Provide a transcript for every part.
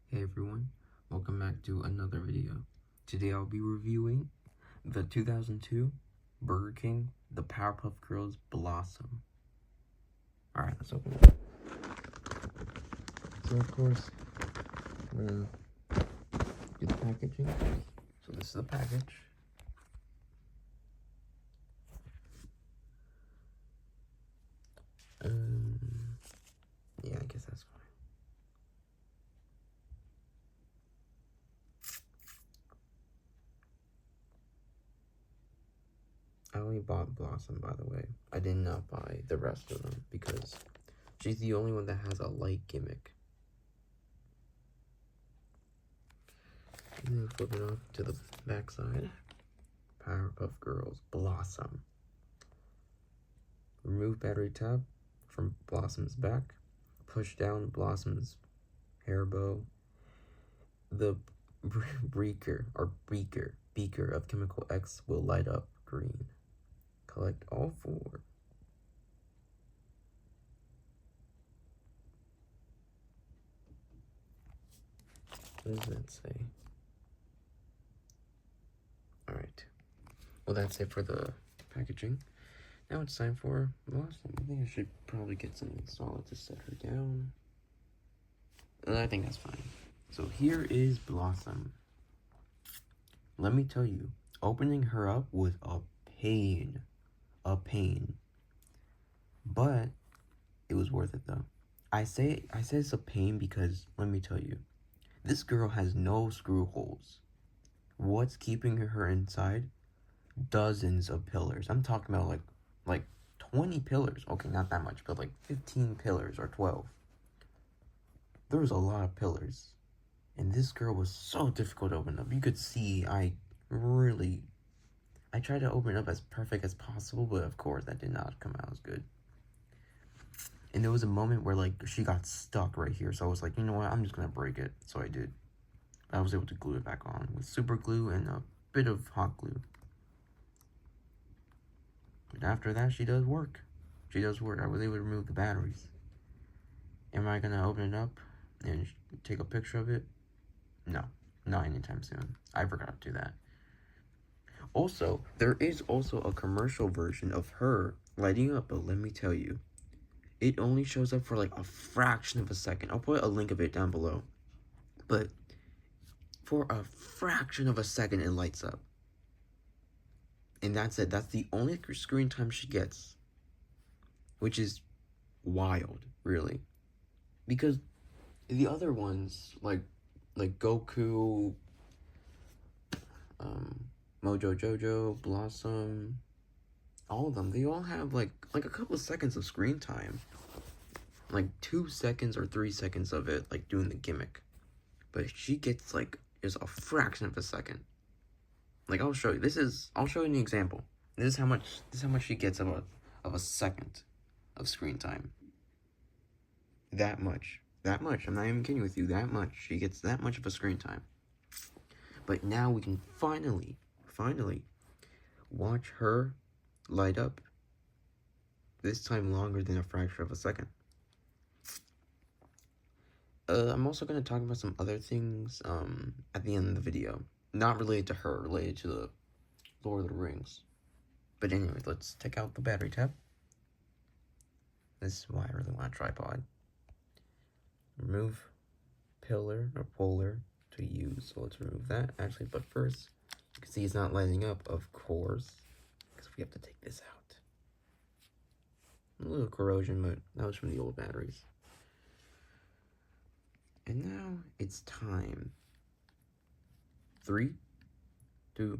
Hey everyone, welcome back to another video. Today I'll be reviewing the 2002 Burger King The Powerpuff Girls Blossom. Alright, let's open it. So of course, I'm gonna do the packaging. So this is the package. Yeah, I guess that's fine. I only bought Blossom, by the way. I did not buy the rest of them because she's the only one that has a light gimmick. And then flip it off to the back side. Powerpuff Girls Blossom. Remove battery tab from Blossom's back. Push down Blossom's hair bow. The beaker of chemical X will light up green. Collect all four. What does that say? Alright. Well, that's it for the packaging. Now it's time for Blossom. I think I should probably get something solid to set her down. I think that's fine. So here is Blossom. Let me tell you, opening her up was a pain. But it was worth it though. I say it's a pain because, let me tell you, this girl has no screw holes. What's keeping her inside? Dozens of pillars. I'm talking about like 20 pillars. Okay, not that much, but like 15 pillars or 12. There was a lot of pillars. And this girl was so difficult to open up. You could see I tried to open it up as perfect as possible, but of course that did not come out as good. And there was a moment where like she got stuck right here, so I was like, you know what, I'm just gonna break it. So I did. I was able to glue it back on with super glue and a bit of hot glue. And after that, she does work. She does work. I was able to remove the batteries. Am I gonna open it up and take a picture of it? No, not anytime soon. I forgot to do that. Also, there is also a commercial version of her lighting up, but let me tell you, it only shows up for like a fraction of a second. I'll put a link of it down below. But for a fraction of a second, it lights up. And that's it. That's the only screen time she gets. Which is wild, really. Because the other ones, like Goku, Mojo Jojo, Blossom, all of them, they all have like a couple of seconds of screen time. Like 2 seconds or 3 seconds of it, like doing the gimmick. But she gets like just a fraction of a second. Like I'll show you. I'll show you an example. This is how much she gets of a second of screen time. That much. I'm not even kidding with you. That much. She gets that much of a screen time. But now we can finally watch her light up. This time longer than a fraction of a second. I'm also going to talk about some other things at the end of the video. Not related to her, related to the Lord of the Rings. But anyway, let's take out the battery tab. This is why I really want a tripod. Remove pillar or polar to use. So let's remove that. Actually, but first, you can see it's not lighting up, of course, because we have to take this out. A little corrosion, but that was from the old batteries. And now it's time. 3, 2,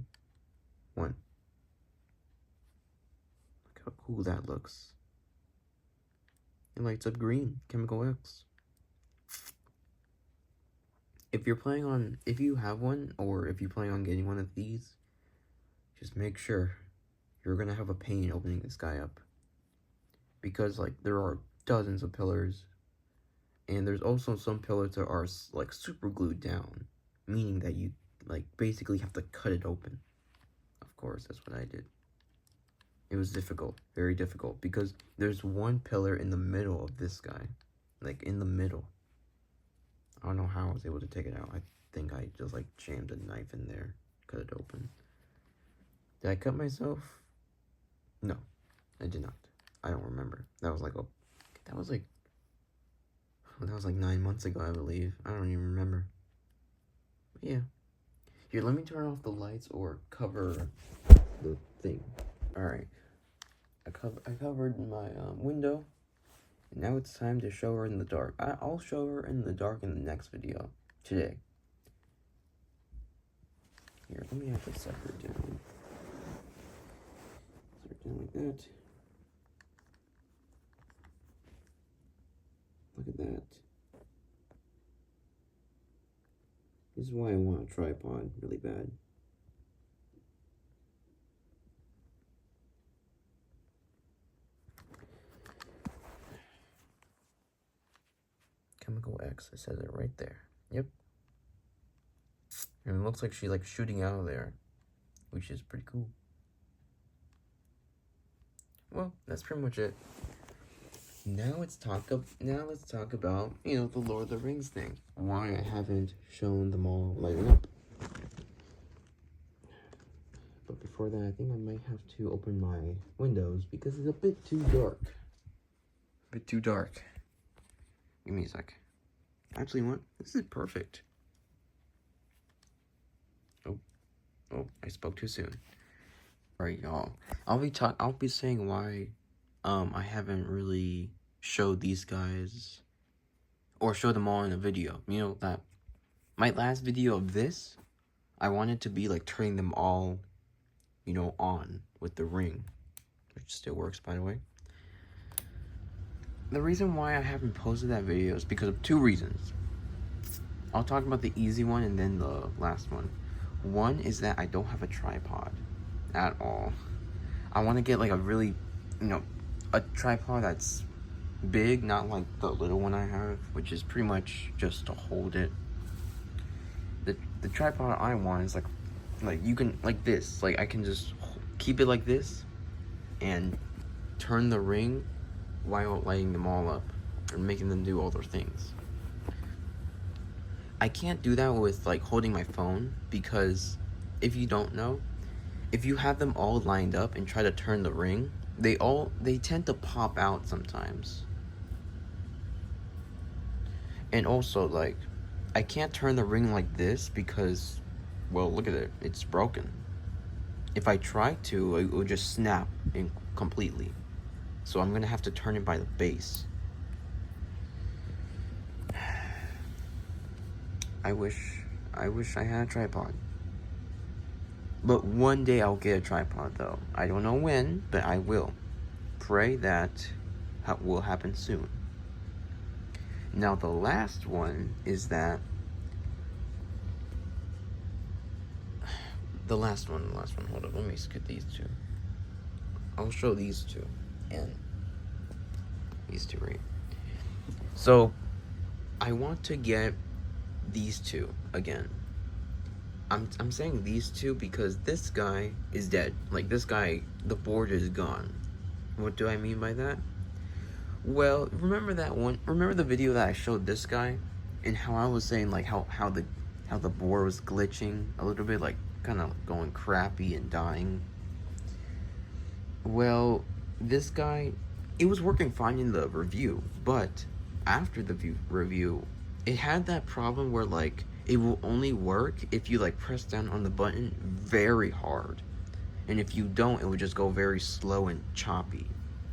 1. Look how cool that looks. It lights up green, chemical X. If you have one, or if you plan on getting one of these, just make sure you're gonna have a pain opening this guy up. Because like there are dozens of pillars, and there's also some pillars that are like super glued down, meaning that you like basically have to cut it open. Of course, that's what I did. It was difficult, very difficult, because there's one pillar in the middle of this guy, like in the middle. I don't know how I was able to take it out. I think I just like jammed a knife in there, cut it open. Did I cut myself? No, I did not. I don't remember. That was like 9 months ago, I believe. I don't even remember. But yeah. Here, let me turn off the lights or cover the thing. Alright. I covered my window. And now it's time to show her in the dark. I'll show her in the dark in the next video. Today. Here, let me actually set her down. Set her down like that. Look at that. This is why I want a tripod really bad. Chemical X, it says it right there. Yep. And it looks like she's like shooting out of there, which is pretty cool. Well, that's pretty much it. Now let's talk about, you know, the Lord of the Rings thing. Why I haven't shown them all lighting up. But before that, I think I might have to open my windows because it's a bit too dark. Give me a sec. Actually, what? This is perfect. Oh, I spoke too soon. Alright, y'all. I'll be saying why I haven't really showed these guys or showed them all in a video. You know, that my last video of this, I wanted to be like turning them all, you know, on with the ring, which still works, by the way. The reason why I haven't posted that video is because of two reasons. I'll talk about the easy one and then the last one. One is that I don't have a tripod at all. I want to get like a really, you know, a tripod that's big, not like the little one I have, which is pretty much just to hold it. The tripod I want is like you can, like this, like I can just keep it like this and turn the ring while lighting them all up or making them do all their things. I can't do that with like holding my phone because if you don't know, if you have them all lined up and try to turn the ring, they tend to pop out sometimes. And also, like, I can't turn the ring like this because, well, look at it, it's broken. If I try to, it will just snap completely. So I'm gonna have to turn it by the base. I wish I had a tripod. But one day I'll get a tripod though. I don't know when, but I will. Pray that will happen soon. Now the last one is that the last one, hold on, let me skip these two. I'll show these two and these two right. So I want to get these two again. I'm saying these two because this guy is dead. Like this guy, the board is gone. What do I mean by that? Well, remember the video that I showed this guy and how I was saying like how the board was glitching a little bit, like kind of going crappy and dying. Well, this guy, it was working fine in the review, but after the review, it had that problem where like it will only work if you like press down on the button very hard, and if you don't, it would just go very slow and choppy.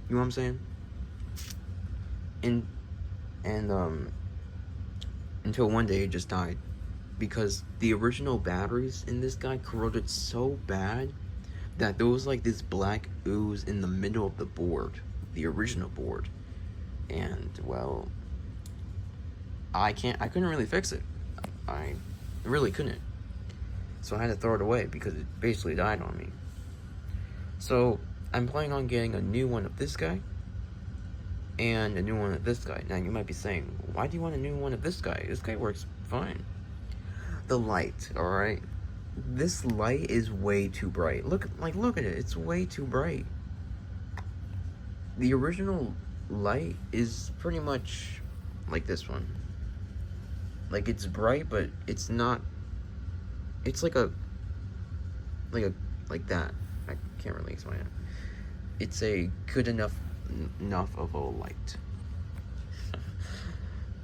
You know what I'm saying? And until one day it just died because the original batteries in this guy corroded so bad that there was like this black ooze in the middle of the board, the original board, and well, I couldn't really fix it. I really couldn't. So I had to throw it away because it basically died on me. So I'm planning on getting a new one of this guy and a new one of this guy. Now you might be saying, why do you want a new one of this guy? This guy works fine. The light, alright? This light is way too bright. Look at it. It's way too bright. The original light is pretty much like this one. Like, it's bright, but it's not, it's like a, like that. I can't really explain it. It's a good enough of a light.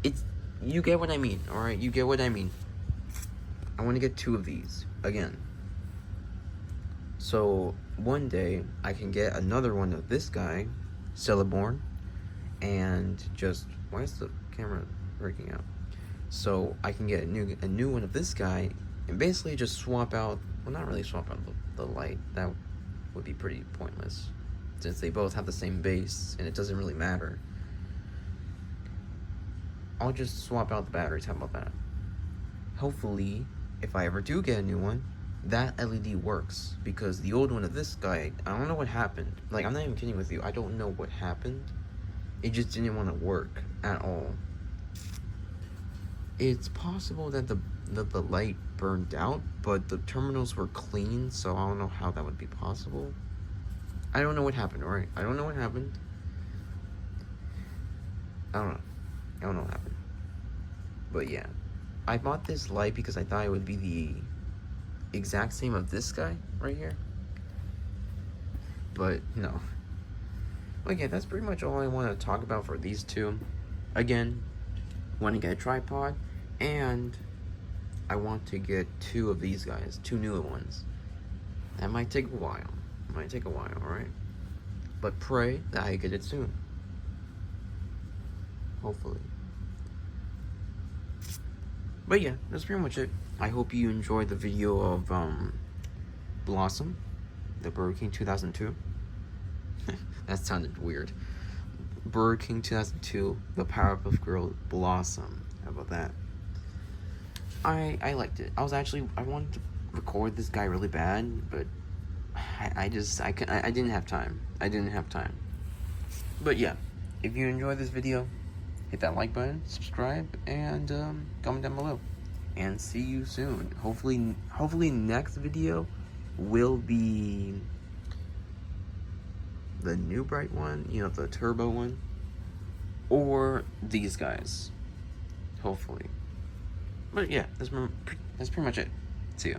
It's, you get what I mean, alright? You get what I mean. I want to get 2 of these, again. So, one day, I can get another one of this guy, Celeborn, and just, why is the camera breaking out? So, I can get a new one of this guy, and basically just swap out, well, not really swap out the light, that would be pretty pointless, since they both have the same base, and it doesn't really matter. I'll just swap out the batteries, how about that? Hopefully, if I ever do get a new one, that LED works, because the old one of this guy, I don't know what happened. Like, I'm not even kidding with you, I don't know what happened. It just didn't want to work at all. It's possible that the light burned out, but the terminals were clean, so I don't know how that would be possible. I don't know what happened, alright? I don't know what happened. I don't know what happened. But yeah. I bought this light because I thought it would be the exact same of this guy right here. But no. Okay, that's pretty much all I want to talk about for these 2. Again, want to get a tripod, and I want to get 2 of these guys, 2 newer ones. That might take a while. Alright? But pray that I get it soon. Hopefully. But yeah, that's pretty much it. I hope you enjoyed the video of Blossom, the Burger King 2002. That sounded weird. Burger King 2002, the Powerpuff Girl Blossom. How about that? I liked it. I wanted to record this guy really bad, but I didn't have time. But yeah, if you enjoyed this video, hit that like button, subscribe, and comment down below. And see you soon. Hopefully next video will be the new bright one, you know, the turbo one, or these guys. Hopefully. But yeah, that's pretty much it. See ya.